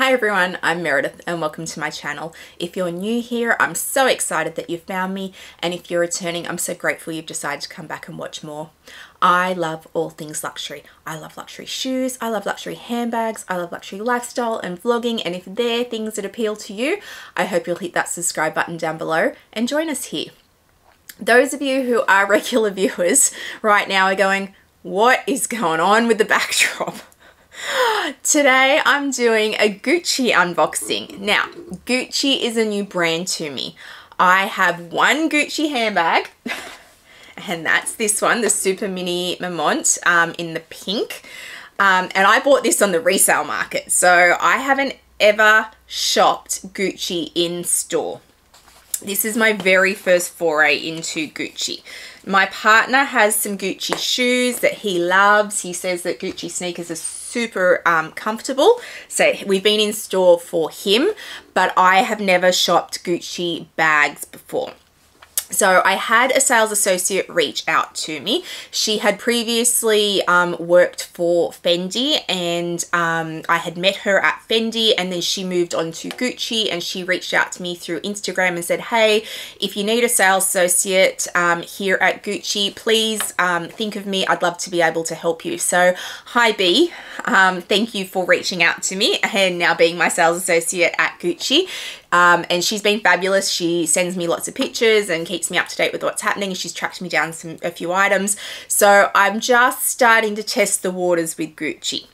Hi everyone, I'm Meredith and welcome to my channel. If you're new here, I'm so excited that you found me, and if you're returning, I'm so grateful you've decided to come back and watch more. I love all things luxury. I love luxury shoes, I love luxury handbags, I love luxury lifestyle and vlogging, and if they're things that appeal to you, I hope you'll hit that subscribe button down below and join us here. Those of you who are regular viewers right now are going, what is going on with the backdrop? Today I'm doing a Gucci unboxing. Now, Gucci is a new brand to me. I have one Gucci handbag and that's this one, the Super Mini Marmont in the pink. And I bought this on the resale market, so I haven't ever shopped Gucci in store. This is my very first foray into Gucci. My partner has some Gucci shoes that he loves. He says that Gucci sneakers are super comfortable. So we've been in store for him, but I have never shopped Gucci bags before. So I had a sales associate reach out to me. She had previously worked for Fendi, and I had met her at Fendi, and then she moved on to Gucci, and she reached out to me through Instagram and said, hey, if you need a sales associate here at Gucci, please think of me. I'd love to be able to help you. So hi B, thank you for reaching out to me and now being my sales associate at Gucci. And she's been fabulous. She sends me lots of pictures and keeps me up to date with what's happening. She's tracked me down a few items. So I'm just starting to test the waters with Gucci.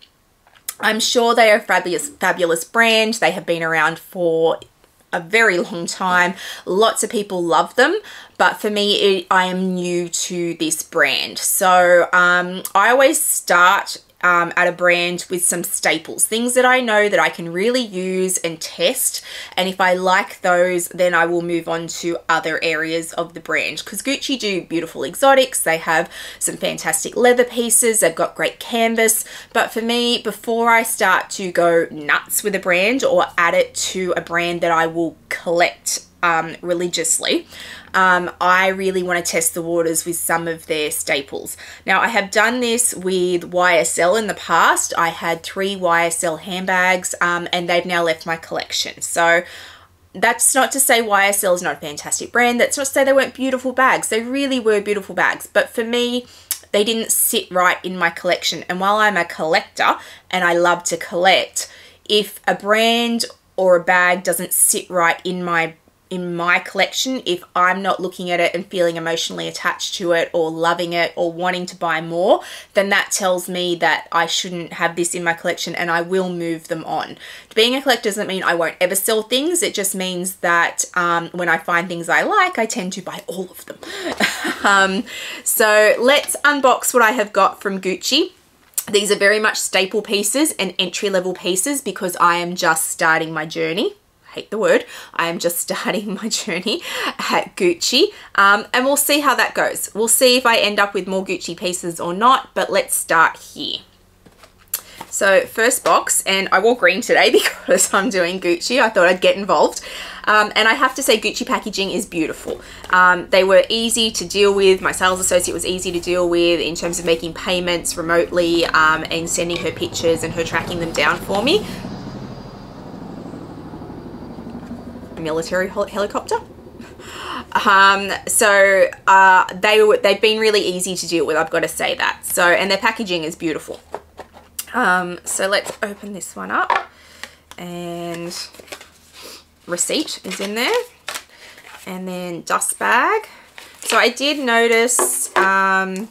I'm sure they are a fabulous brand. They have been around for a very long time. Lots of people love them, but for me, I am new to this brand. So I always start at a brand with some staples, things that I know that I can really use and test, and if I like those, then I will move on to other areas of the brand, because Gucci do beautiful exotics. They have some fantastic leather pieces, they've got great canvas, but for me, before I start to go nuts with a brand or add it to a brand that I will collect religiously, I really want to test the waters with some of their staples. Now, I have done this with YSL in the past. I had 3 YSL handbags and they've now left my collection. So that's not to say YSL is not a fantastic brand. That's not to say they weren't beautiful bags. They really were beautiful bags. But for me, they didn't sit right in my collection. And while I'm a collector and I love to collect, if a brand or a bag doesn't sit right in my collection, if I'm not looking at it and feeling emotionally attached to it or loving it or wanting to buy more, then that tells me that I shouldn't have this in my collection and I will move them on. Being a collector doesn't mean I won't ever sell things. It just means that when I find things I like, I tend to buy all of them. So let's unbox what I have got from Gucci. These are very much staple pieces and entry-level pieces because I am just starting my journey. Hate the word. I am just starting my journey at Gucci, and we'll see how that goes. We'll see if I end up with more Gucci pieces or not, but let's start here. So first box, and I wore green today because I'm doing Gucci. I thought I'd get involved. And I have to say Gucci packaging is beautiful. They were easy to deal with. My sales associate was easy to deal with in terms of making payments remotely and sending her pictures and her tracking them down for me. Military helicopter. They've been really easy to deal with, I've got to say that. So, and their packaging is beautiful. So let's open this one up, and receipt is in there, and then dust bag. So I did notice that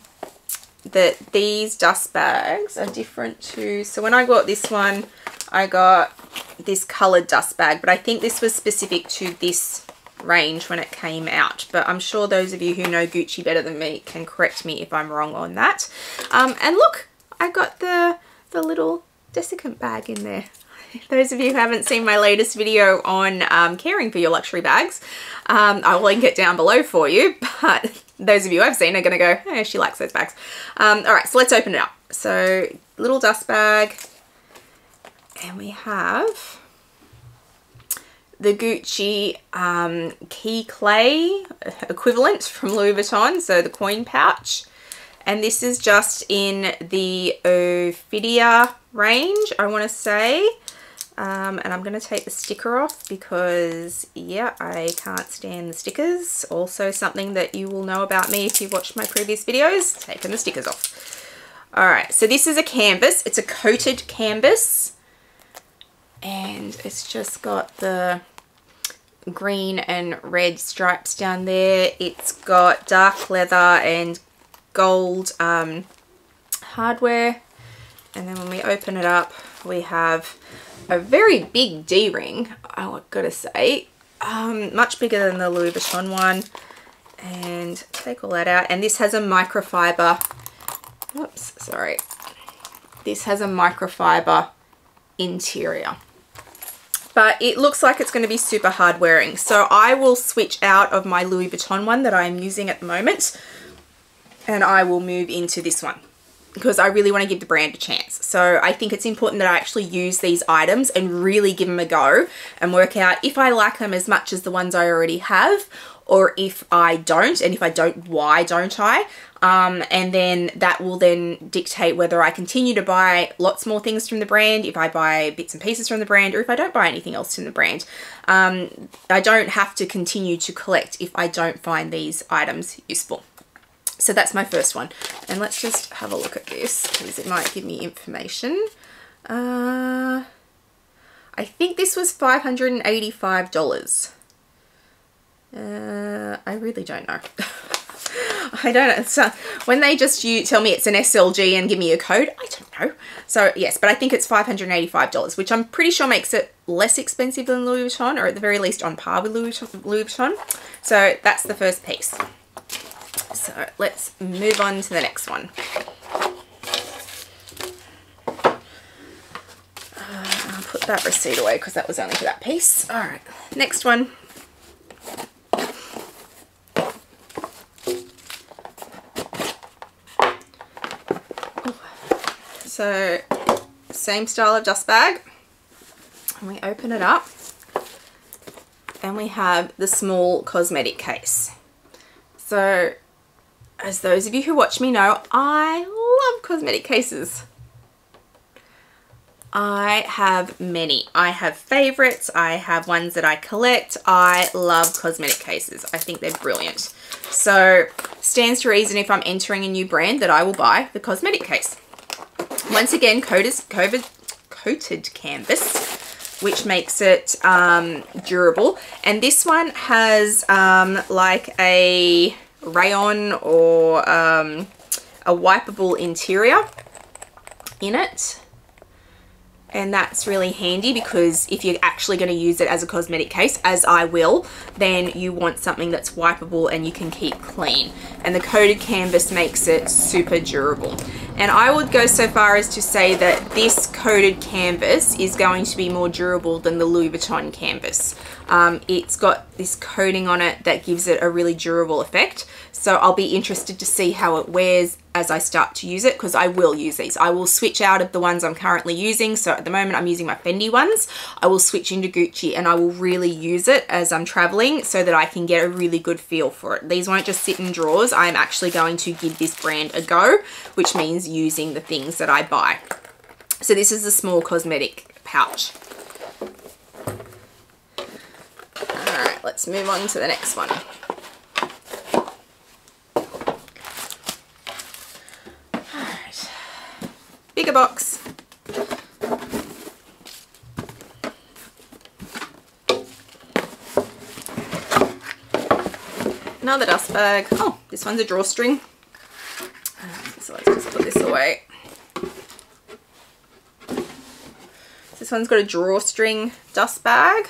these dust bags are different too. So when I got this one, I got this colored dust bag, but I think this was specific to this range when it came out, but I'm sure those of you who know Gucci better than me can correct me if I'm wrong on that. And look, I got the little desiccant bag in there. Those of you who haven't seen my latest video on caring for your luxury bags, I will link it down below for you, but those of you I've seen are going to go, hey, she likes those bags. All right, so let's open it up. So little dust bag. And we have the Gucci key clay equivalent from Louis Vuitton, so the coin pouch. And this is just in the Ophidia range, I want to say. And I'm going to take the sticker off because, yeah, I can't stand the stickers. Also something that you will know about me if you've watched my previous videos, taking the stickers off. Alright, so this is a canvas. It's a coated canvas. And it's just got the green and red stripes down there. It's got dark leather and gold hardware. And then when we open it up, we have a very big D-ring, I've got to say, much bigger than the Louis Vuitton one. And take all that out, and this has a microfiber, oops, sorry, this has a microfiber interior, but it looks like it's going to be super hard wearing. So I will switch out of my Louis Vuitton one that I'm using at the moment, and I will move into this one, because I really want to give the brand a chance. So I think it's important that I actually use these items and really give them a go and work out if I like them as much as the ones I already have, or if I don't, and if I don't, why don't I? And then that will then dictate whether I continue to buy lots more things from the brand, if I buy bits and pieces from the brand, or if I don't buy anything else from the brand. I don't have to continue to collect if I don't find these items useful. So that's my first one. And let's just have a look at this, because it might give me information. I think this was $585. I really don't know. I don't know. So when they just tell me it's an SLG and give me a code, I don't know. So yes, but I think it's $585, which I'm pretty sure makes it less expensive than Louis Vuitton, or at the very least on par with Louis Vuitton. So that's the first piece. So let's move on to the next one. I'll put that receipt away because that was only for that piece. All right, next one. So same style of dust bag. And we open it up and we have the small cosmetic case. So as those of you who watch me know, I love cosmetic cases. I have many. I have favorites. I have ones that I collect. I love cosmetic cases. I think they're brilliant. So stands to reason if I'm entering a new brand that I will buy the cosmetic case. Once again, coated canvas, which makes it durable. And this one has like a rayon or a wipeable interior in it, and that's really handy because if you're actually going to use it as a cosmetic case, as I will, then you want something that's wipeable and you can keep clean, and the coated canvas makes it super durable. And I would go so far as to say that this coated canvas is going to be more durable than the Louis Vuitton canvas. It's got this coating on it that gives it a really durable effect. So I'll be interested to see how it wears as I start to use it, because I will use these. I will switch out of the ones I'm currently using. So at the moment I'm using my Fendi ones. I will switch into Gucci and I will really use it as I'm traveling so that I can get a really good feel for it. These won't just sit in drawers. I'm actually going to give this brand a go, which means using the things that I buy. So this is the small cosmetic pouch. All right, let's move on to the next one. Bigger box. Another dust bag. Oh, this one's a drawstring. So let's just put this away. This one's got a drawstring dust bag.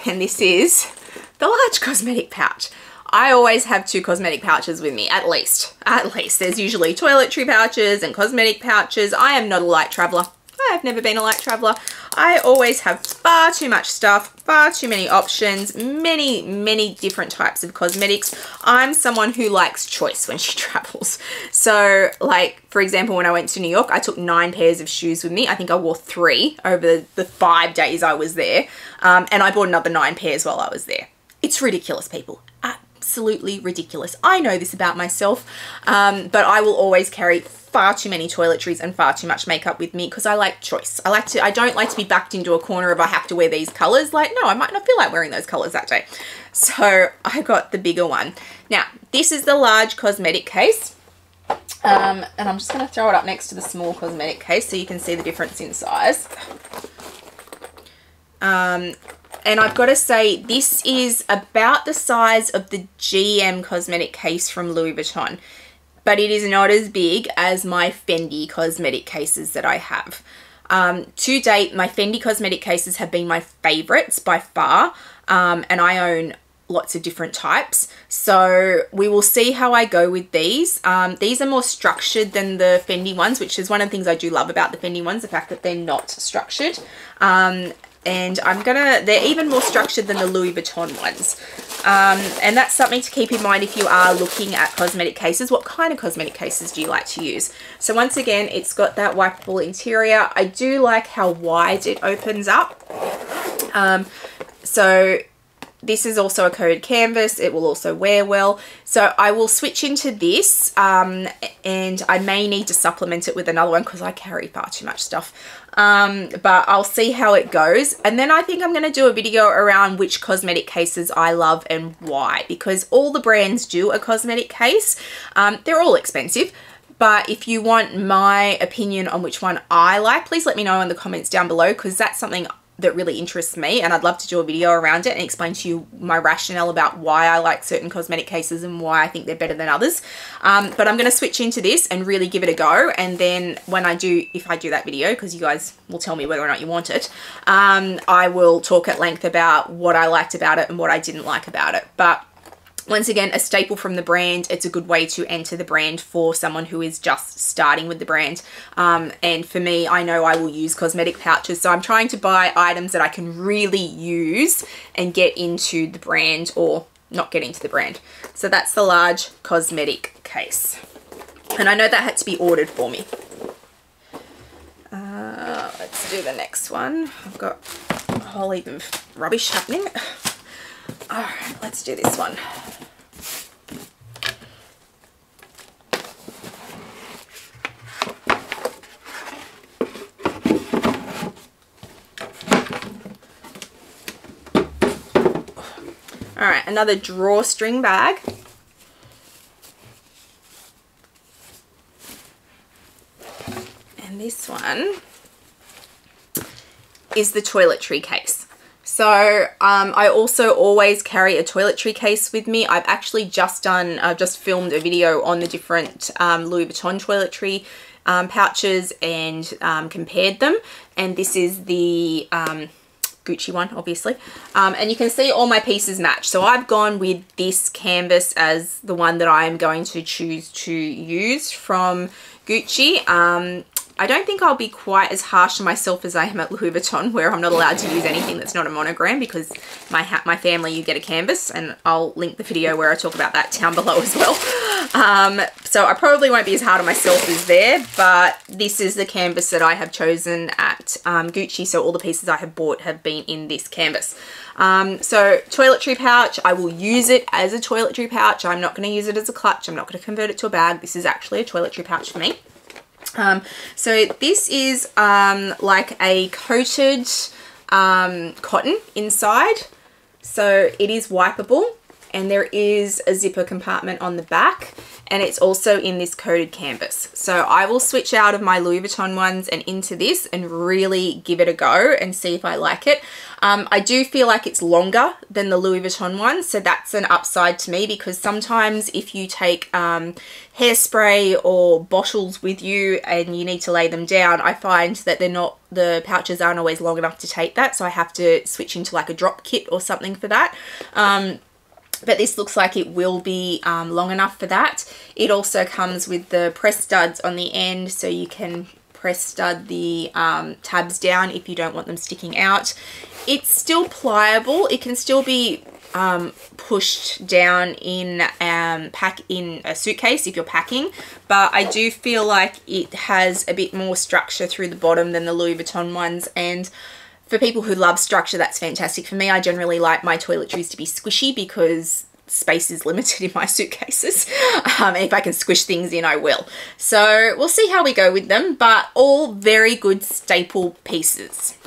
And this is the large cosmetic pouch. I always have 2 cosmetic pouches with me, at least. At least. There's usually toiletry pouches and cosmetic pouches. I am not a light traveler. I've never been a light traveler. I always have far too much stuff, far too many options, many different types of cosmetics. I'm someone who likes choice when she travels. So like, for example, when I went to New York, I took 9 pairs of shoes with me. I think I wore 3 over the 5 days I was there. And I bought another 9 pairs while I was there. It's ridiculous, people. absolutely ridiculous. I know this about myself, but I will always carry far too many toiletries and far too much makeup with me because I like choice. I don't like to be backed into a corner if I have to wear these colors. Like, no, I might not feel like wearing those colors that day. So I got the bigger one. Now, this is the large cosmetic case. And I'm just going to throw it up next to the small cosmetic case so you can see the difference in size. And I've got to say, this is about the size of the GM cosmetic case from Louis Vuitton, but it is not as big as my Fendi cosmetic cases that I have. To date, my Fendi cosmetic cases have been my favorites by far, and I own lots of different types, so we will see how I go with these. These are more structured than the Fendi ones, which is one of the things I do love about the Fendi ones, the fact that they're not structured. And they're even more structured than the Louis Vuitton ones. And that's something to keep in mind if you are looking at cosmetic cases. What kind of cosmetic cases do you like to use? So once again, it's got that wipeable interior. I do like how wide it opens up. So this is also a coated canvas. It will also wear well. So I will switch into this, and I may need to supplement it with another one because I carry far too much stuff. But I'll see how it goes. And then I think I'm going to do a video around which cosmetic cases I love and why, because all the brands do a cosmetic case. They're all expensive. But if you want my opinion on which one I like, please let me know in the comments down below, because that's something that really interests me, and I'd love to do a video around it and explain to you my rationale about why I like certain cosmetic cases and why I think they're better than others. But I'm going to switch into this and really give it a go, and then when I do, if I do that video, because you guys will tell me whether or not you want it, I will talk at length about what I liked about it and what I didn't like about it. But once again, a staple from the brand. It's a good way to enter the brand for someone who is just starting with the brand. And for me, I know I will use cosmetic pouches. So I'm trying to buy items that I can really use and get into the brand, or not get into the brand. So that's the large cosmetic case. And I know that had to be ordered for me. Let's do the next one. I've got a whole heap of rubbish happening. All right, let's do this one. All right, another drawstring bag. And this one is the toiletry case. So I also always carry a toiletry case with me. I've actually just filmed a video on the different Louis Vuitton toiletry pouches and compared them. And this is the Gucci one, obviously. And you can see all my pieces match. So I've gone with this canvas as the one that I am going to choose to use from Gucci. I don't think I'll be quite as harsh on myself as I am at Louis Vuitton, where I'm not allowed to use anything that's not a monogram, because my family, you get a canvas, and I'll link the video where I talk about that down below as well. So I probably won't be as hard on myself as there, but this is the canvas that I have chosen at Gucci, so all the pieces I have bought have been in this canvas. So toiletry pouch, I will use it as a toiletry pouch. I'm not going to use it as a clutch. I'm not going to convert it to a bag. This is actually a toiletry pouch for me. So this is like a coated cotton inside, so it is wipeable, and there is a zipper compartment on the back, and it's also in this coated canvas. So I will switch out of my Louis Vuitton ones and into this and really give it a go and see if I like it. I do feel like it's longer than the Louis Vuitton one, so that's an upside to me, because sometimes if you take hairspray or bottles with you and you need to lay them down, I find that the pouches aren't always long enough to take that, so I have to switch into like a drop kit or something for that. But this looks like it will be long enough for that. It also comes with the press studs on the end, so you can press stud the tabs down if you don't want them sticking out. It's still pliable. It can still be pushed down in a suitcase if you're packing, but I do feel like it has a bit more structure through the bottom than the Louis Vuitton ones, and for people who love structure, that's fantastic. For me, I generally like my toiletries to be squishy, because space is limited in my suitcases. If I can squish things in, I will. So we'll see how we go with them, but all very good staple pieces.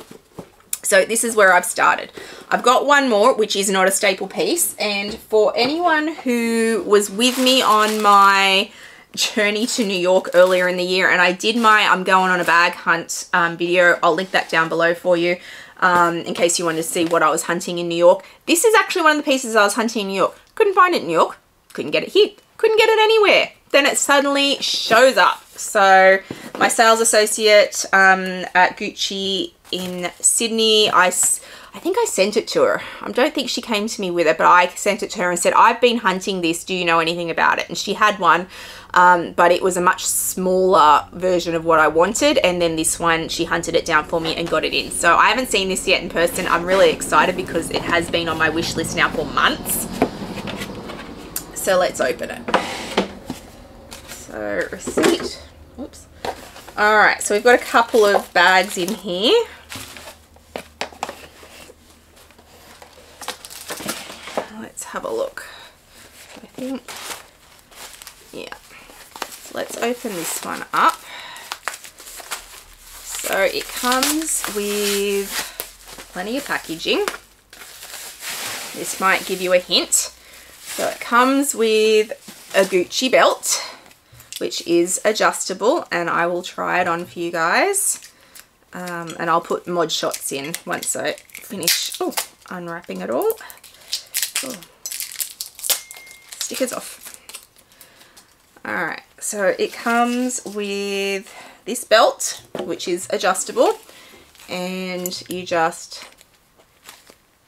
So this is where I've started. I've got one more, which is not a staple piece. And for anyone who was with me on my journey to New York earlier in the year, and I did my I'm going on a bag hunt video, I'll link that down below for you in case you wanted to see what I was hunting in New York. This is actually one of the pieces I was hunting in New York. Couldn't find it in New York. Couldn't get it here. Couldn't get it anywhere. Then it suddenly shows up. So my sales associate at Gucci in Sydney, I think I sent it to her. I don't think she came to me with it, but I sent it to her and said, I've been hunting this. Do you know anything about it? And she had one, but it was a much smaller version of what I wanted. And then this one, she hunted it down for me and got it in. So I haven't seen this yet in person. I'm really excited because it has been on my wish list now for months. So let's open it. So receipt. Oops. All right, so we've got a couple of bags in here. Let's have a look. I think, yeah. So let's open this one up. So it comes with plenty of packaging. This might give you a hint. So it comes with a Gucci belt, which is adjustable, and I will try it on for you guys. And I'll put mod shots in once I finish unwrapping it all. Oh. Stickers off. Alright, so it comes with this belt, which is adjustable, and you just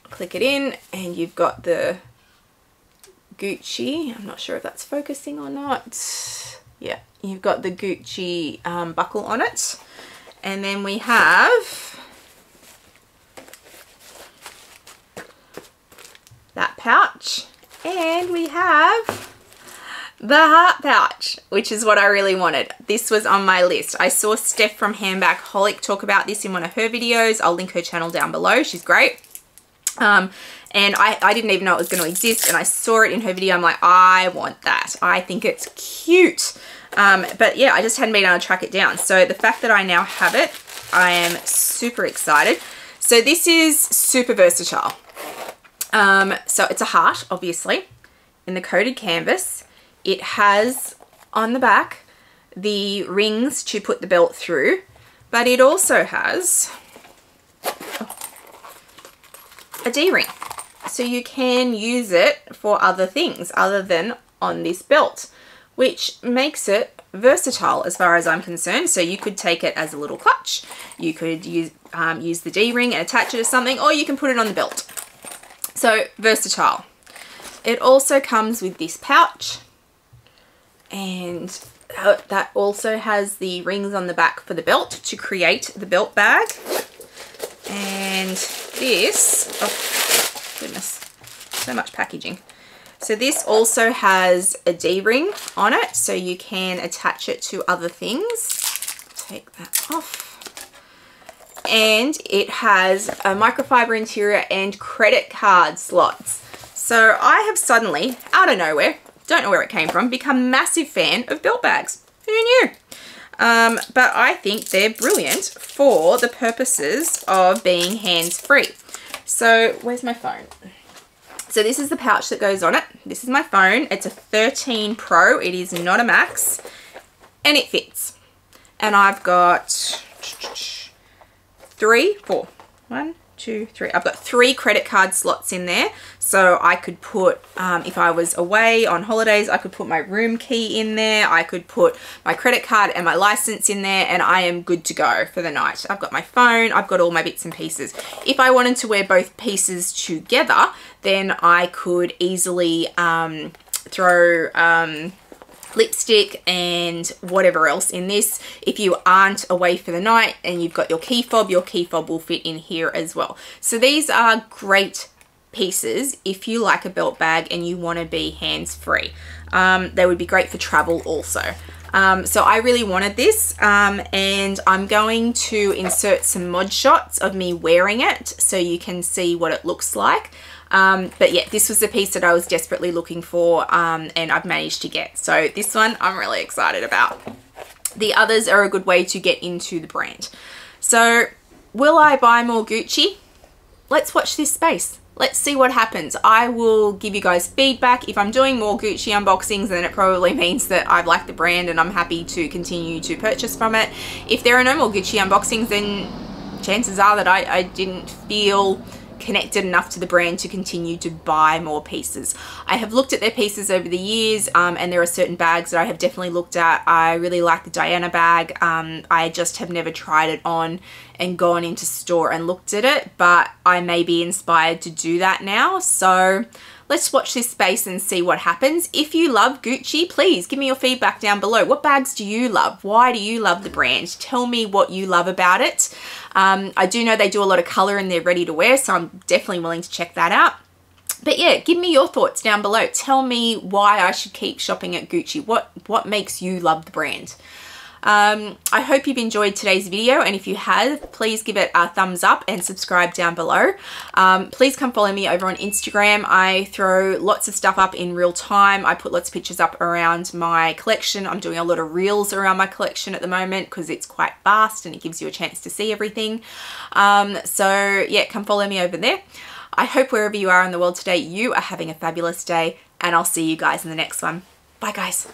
click it in and you've got the Gucci. I'm not sure if that's focusing or not. Yeah, you've got the Gucci buckle on it. And then we have that pouch. And we have the heart pouch, which is what I really wanted. This was on my list. I saw Steph from Handbag Holic talk about this in one of her videos. I'll link her channel down below. She's great. And I didn't even know it was going to exist, and I saw it in her video. I'm like, I want that. I think it's cute. But yeah, I just hadn't been able to track it down. So the fact that I now have it, I am super excited. So this is super versatile. So it's a heart, obviously, in the coated canvas. It has on the back the rings to put the belt through, but it also has a D-ring. So you can use it for other things other than on this belt, which makes it versatile as far as I'm concerned. So you could take it as a little clutch. You could use the D-ring and attach it to something, or you can put it on the belt. So versatile. It also comes with this pouch, and that also has the rings on the back for the belt to create the belt bag. And this, oh goodness, so much packaging. So this also has a D-ring on it, so you can attach it to other things. Take that off. And it has a microfiber interior and credit card slots. So I have suddenly, out of nowhere, don't know where it came from, become a massive fan of belt bags. Who knew? But I think they're brilliant for the purposes of being hands-free. So where's my phone? So this is the pouch that goes on it. This is my phone. It's a 13 Pro. It is not a Max. And it fits. And I've got I've got 3 credit card slots in there. So I could put, if I was away on holidays, I could put my room key in there. I could put my credit card and my license in there, and I am good to go for the night. I've got my phone. I've got all my bits and pieces. If I wanted to wear both pieces together, then I could easily throw lipstick and whatever else in this. If you aren't away for the night and you've got your key fob will fit in here as well. So these are great pieces if you like a belt bag and you want to be hands-free. They would be great for travel also. So I really wanted this, and I'm going to insert some mod shots of me wearing it so you can see what it looks like. But yeah, this was the piece that I was desperately looking for, and I've managed to get. So this one I'm really excited about. The others are a good way to get into the brand. So will I buy more Gucci? Let's watch this space. Let's see what happens. I will give you guys feedback. If I'm doing more Gucci unboxings, then it probably means that I've liked the brand and I'm happy to continue to purchase from it. If there are no more Gucci unboxings, then chances are that I didn't feel connected enough to the brand to continue to buy more pieces. I have looked at their pieces over the years, and there are certain bags that I have definitely looked at. I really like the Diana bag. I just have never tried it on and gone into store and looked at it, but I may be inspired to do that now. So let's watch this space and see what happens. If you love Gucci, please give me your feedback down below. What bags do you love? Why do you love the brand? Tell me what you love about it. I do know they do a lot of color in their ready to wear, so I'm definitely willing to check that out. But yeah, give me your thoughts down below. Tell me why I should keep shopping at Gucci. What makes you love the brand? I hope you've enjoyed today's video, and if you have, please give it a thumbs up and subscribe down below. Please come follow me over on Instagram. I throw lots of stuff up in real time. I put lots of pictures up around my collection. I'm doing a lot of reels around my collection at the moment because it's quite fast and it gives you a chance to see everything. So yeah, come follow me over there. I hope wherever you are in the world today, you are having a fabulous day, and I'll see you guys in the next one. Bye guys.